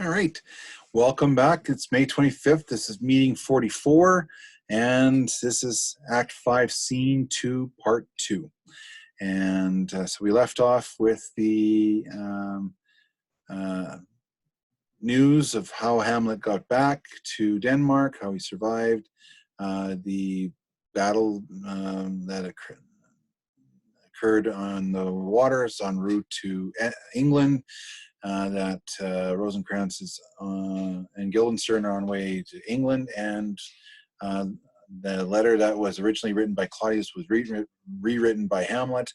All right, welcome back. It's May 25th. This is meeting 44, and this is Act 5, Scene 2, Part 2. And so we left off with the uh, news of how Hamlet got back to Denmark, how he survived the battle that occurred on the waters en route to England. That Rosencrantz and Guildenstern are on way to England, and the letter that was originally written by Claudius was rewritten by Hamlet,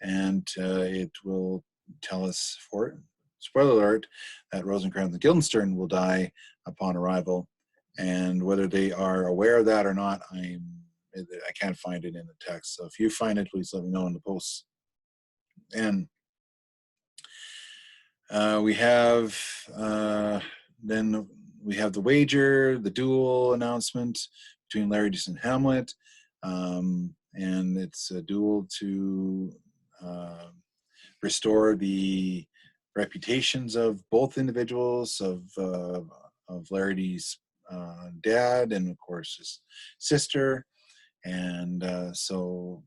and it will tell us, for spoiler alert, that Rosencrantz and Guildenstern will die upon arrival, and whether they are aware of that or not, I can't find it in the text. So if you find it, please let me know in the posts. And we have then we have the wager, the duel announcement between Laertes and Hamlet, and it's a duel to restore the reputations of both individuals, of Laertes' dad and of course his sister. And so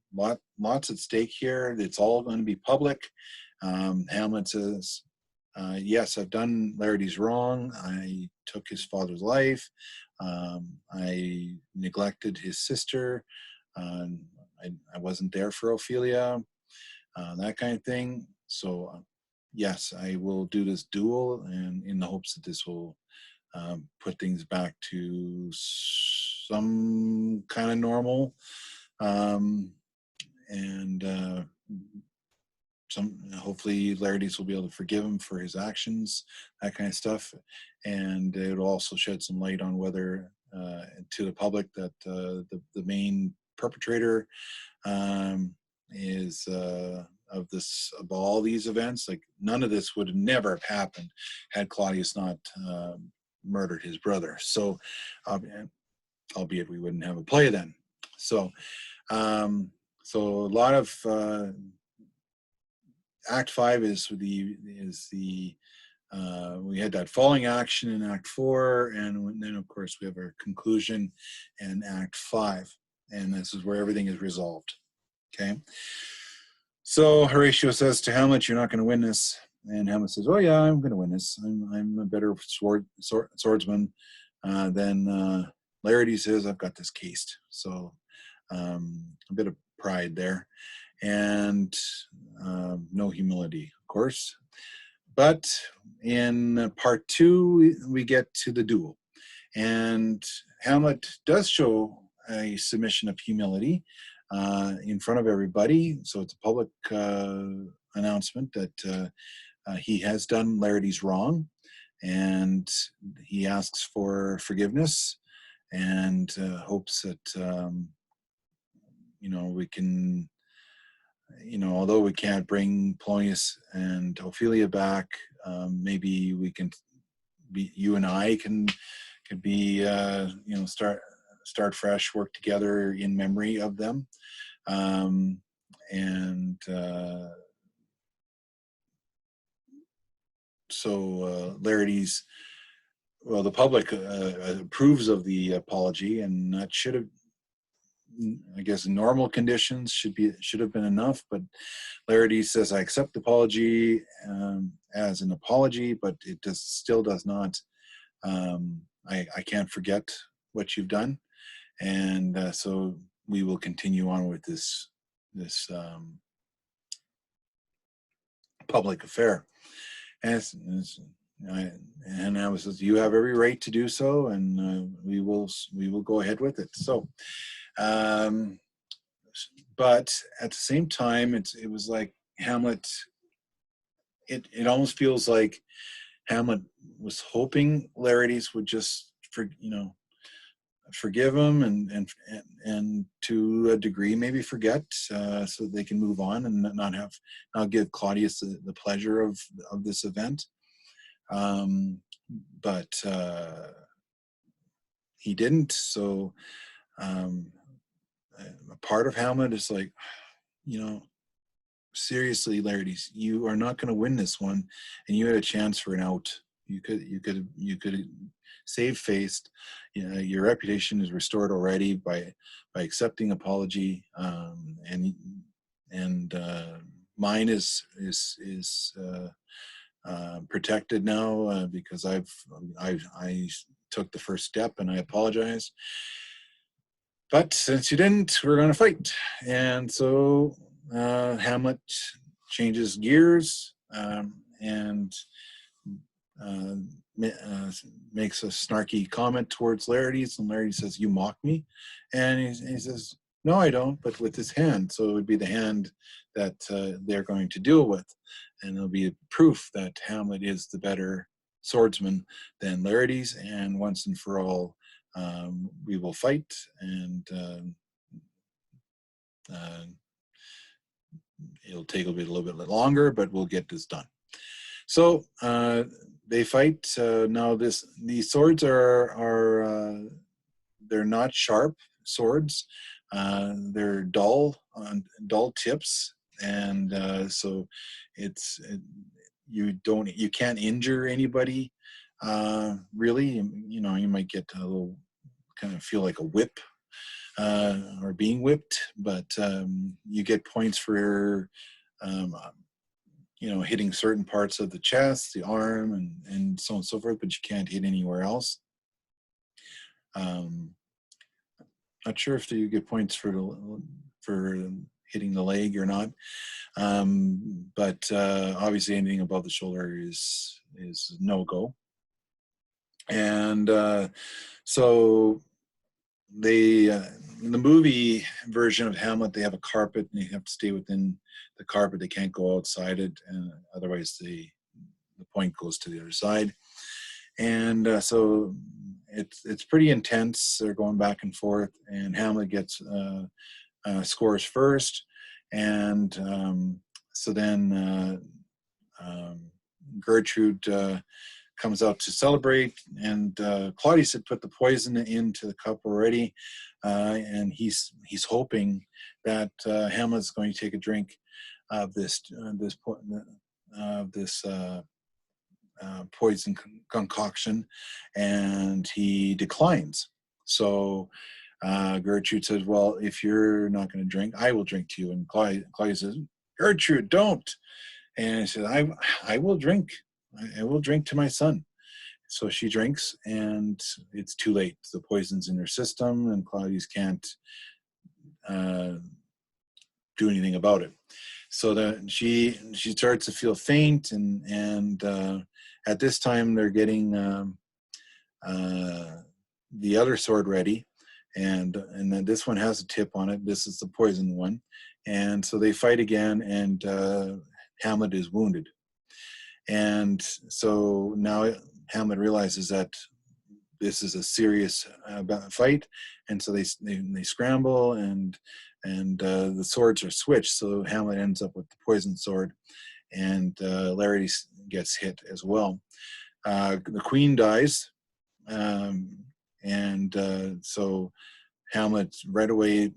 lots at stake here. It's all going to be public. Hamlet says, yes, I've done Laertes wrong. I took his father's life. I neglected his sister. I wasn't there for Ophelia, that kind of thing. So yes, I will do this duel, and in the hopes that this will put things back to some kind of normal, and hopefully Laertes will be able to forgive him for his actions, that kind of stuff, and it will also shed some light on whether to the public that the main perpetrator is of all these events. Like, none of this would have never have happened had Claudius not murdered his brother. So, albeit we wouldn't have a play then. So, so a lot of Act 5 is the we had that falling action in Act 4, and then of course we have our conclusion in Act 5, and this is where everything is resolved. Okay. So Horatio says to Hamlet, "You're not going to win this." And Hamlet says, "Oh yeah, I'm going to win this. I'm a better swordsman than Laertes says. I've got this cased." So a bit of pride there, and no humility, of course. But in part 2, we get to the duel, and Hamlet does show a submission of humility in front of everybody. So it's a public announcement that he has done Laertes wrong, and he asks for forgiveness and hopes that we can, although we can't bring Polonius and Ophelia back, maybe we can you and I can be start fresh, work together in memory of them, and so Laertes, well, the public approves of the apology, and that should have, I guess, in normal conditions should have been enough. But Laertes says, "I accept the apology as an apology, but it still does not. I can't forget what you've done, and so we will continue on with this public affair." And I says, "You have every right to do so, and we will go ahead with it." So. But at the same time, it was like Hamlet. It almost feels like Hamlet was hoping Laertes would just forgive him and to a degree maybe forget, so they can move on and not give Claudius the pleasure of this event. But he didn't. So. A part of Hamlet is like, seriously, Laertes, you are not going to win this one, and you had a chance for an out. You could save face. You know, your reputation is restored already by accepting apology, and mine is protected now because I took the first step and I apologize. But since you didn't, we're going to fight. And so Hamlet changes gears and uh, makes a snarky comment towards Laertes, and Laertes says, "You mock me," and he says, "No, I don't," but with his hand. So it would be the hand that they're going to deal with, and it'll be proof that Hamlet is the better swordsman than Laertes, and once and for all, we will fight, and it'll take a little bit longer, but we'll get this done. So they fight. Now these swords are they're not sharp swords. They're dull tips, and so you can't injure anybody really. You know, you might get a little kind of feel like a whip or being whipped, but you get points for you know, hitting certain parts of the chest, the arm, and so on and so forth, but you can't hit anywhere else. Not sure if you get points for hitting the leg or not, but obviously anything above the shoulder is no go. And so they in the movie version of Hamlet, they have a carpet and they have to stay within the carpet. They can't go outside it, and otherwise the point goes to the other side. And so it's pretty intense. They're going back and forth, and Hamlet gets scores first, and so then Gertrude comes out to celebrate, and Claudius had put the poison into the cup already, and he's hoping that Hamlet's going to take a drink of this poison concoction, and he declines. So Gertrude says, "Well, if you're not going to drink, I will drink to you." And Claudius says, "Gertrude, don't." And he says, I will drink. I will drink to my son." So she drinks, and it's too late. The poison's in her system, and Claudius can't do anything about it. So that she starts to feel faint, and at this time they're getting the other sword ready, and then this one has a tip on it. This is the poison one, and so they fight again, and Hamlet is wounded. And so now Hamlet realizes that this is a serious fight, and so they scramble, and the swords are switched. So Hamlet ends up with the poison sword, and Laertes gets hit as well. The queen dies, and so Hamlet right away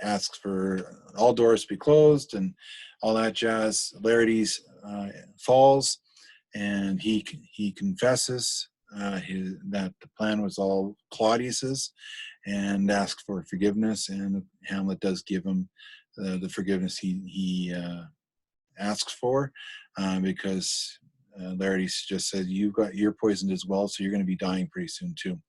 asks for all doors to be closed and all that jazz. Laertes falls, and he confesses that the plan was all Claudius's, and asks for forgiveness. And Hamlet does give him the forgiveness he asks for, because Laertes just said, "You're poisoned as well, so you're going to be dying pretty soon too."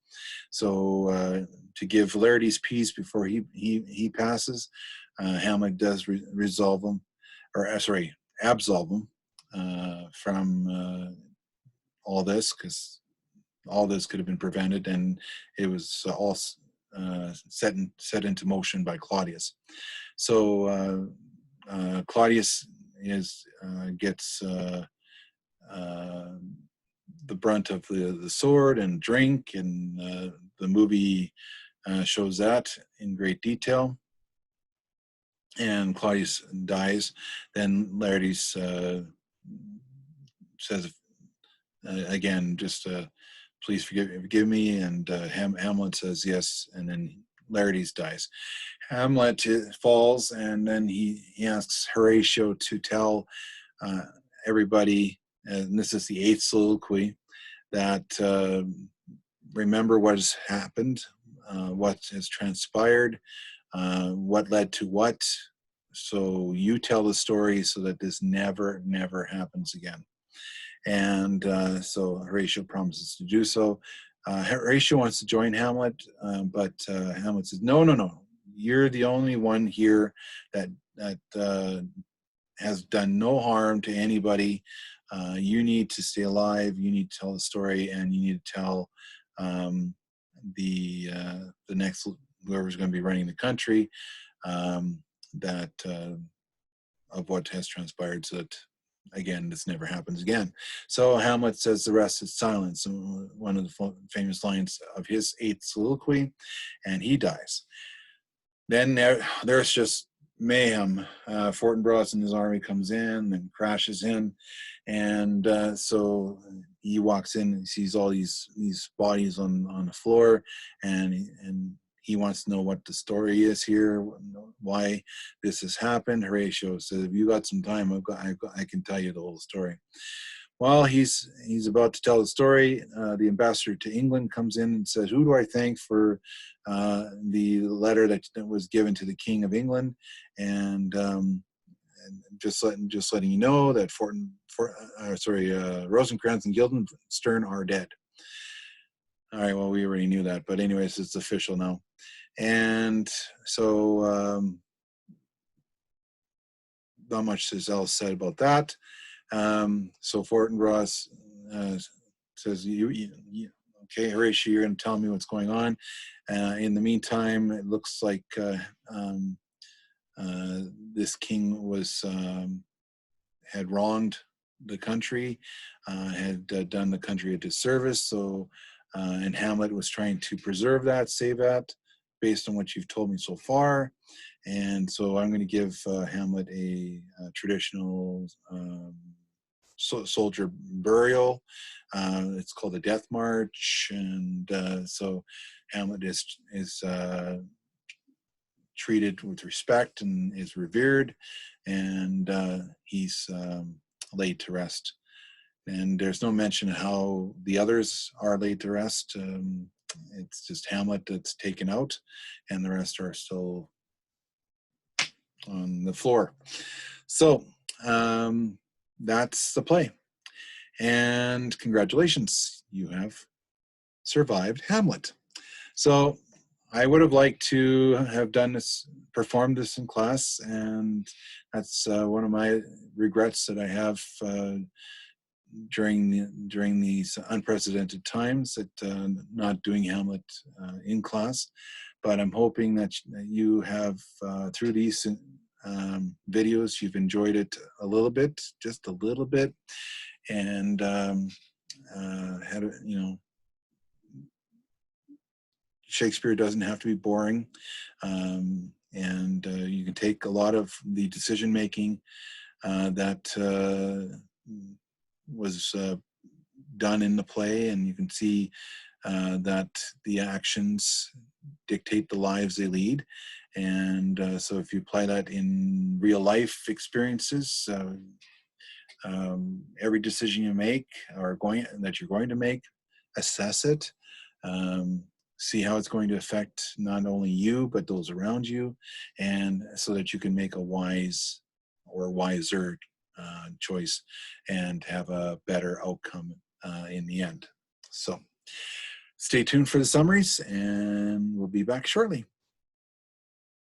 So to give Laertes peace before he passes, Hamlet does absolve him from all this, because all this could have been prevented, and it was all set into motion by Claudius. So Claudius gets the brunt of the sword and drink, and the movie shows that in great detail. And Claudius dies. Then Laertes says again, just please forgive me, and Hamlet says yes, and then Laertes dies. Hamlet falls, and then he asks Horatio to tell everybody and this is the 8th soliloquy, that remember what has happened, what has transpired, what led to what. So you tell the story so that this never, never happens again. And so Horatio promises to do so. Horatio wants to join Hamlet, but Hamlet says, no, no, no. You're the only one here that has done no harm to anybody. You need to stay alive. You need to tell the story, and you need to tell the next, whoever's going to be running the country, that of what has transpired, so that again this never happens again. So Hamlet says the rest is silence, one of the famous lines of his 8th soliloquy, and he dies. Then there's just mayhem. Fortinbras and his army comes in and crashes in, and so he walks in and sees all these bodies on the floor, and he wants to know what the story is here, why this has happened. Horatio says, if you got some time, I can tell you the whole story. While he's about to tell the story, the ambassador to England comes in and says, who do I thank for the letter that was given to the King of England? And just letting you know that Rosencrantz and Guildenstern are dead. All right, well, we already knew that, but anyways, it's official now. And so not much else said about that. So Fortinbras says, okay, Horatio, you're going to tell me what's going on. In the meantime, it looks like this king had wronged the country, had done the country a disservice. So, and Hamlet was trying to preserve that, save that, based on what you've told me so far. And so I'm going to give Hamlet a traditional soldier burial. It's called the Death March, and so Hamlet is treated with respect and is revered, and he's laid to rest. And there's no mention of how the others are laid to rest. It's just Hamlet that's taken out, and the rest are still on the floor. So that's the play. And congratulations, you have survived Hamlet. So I would have liked to have performed this in class, and that's one of my regrets that I have during these unprecedented times, that not doing Hamlet in class. But I'm hoping that you have, through these videos, you've enjoyed it a little bit, just a little bit, and had, Shakespeare doesn't have to be boring, and you can take a lot of the decision making that was done in the play, and you can see that the actions dictate the lives they lead. And so if you apply that in real life experiences, every decision you make that you're going to make, assess it, see how it's going to affect not only you but those around you, and so that you can make a wise or wiser choice and have a better outcome in the end. So stay tuned for the summaries, and we'll be back shortly.